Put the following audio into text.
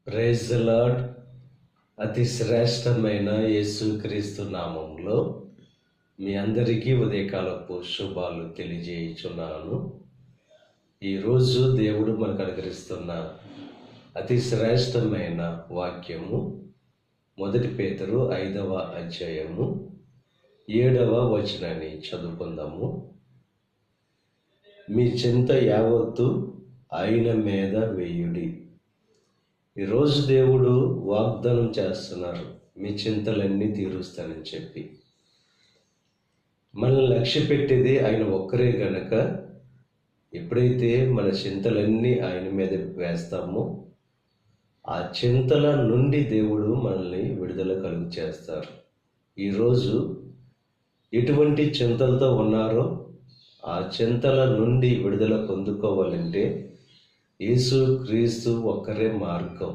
Praise the lord. అతి శ్రేష్టమైన యేసుక్రీస్తు నామంలో మీ అందరికీ ఉదయకాలపు శుభాలు తెలియజేయుచున్నాను. ఈరోజు దేవుడు మనకు అనుగ్రహిస్తున్న అతి శ్రేష్టమైన వాక్యము 1 పేతురు 5వ అధ్యాయము 7వ వచనాన్ని చదువుకుందాము. మీ చింత యావత్తు ఆయన మీద వేయుడి. ఈరోజు దేవుడు వాగ్దానం చేస్తున్నారు, మీ చింతలన్నీ తీరుస్తానని చెప్పి. మనల్ని లక్ష్య పెట్టేది ఆయన ఒక్కరే గనక ఎప్పుడైతే మన చింతలన్నీ ఆయన మీద వేస్తామో ఆ చింతల నుండి దేవుడు మనల్ని విడుదల కలుగు చేస్తారు. ఈరోజు ఎటువంటి చింతలతో ఉన్నారో ఆ చింతల నుండి విడుదల పొందుకోవాలంటే యేసుక్రీస్తు ఒక్కరే మార్గం.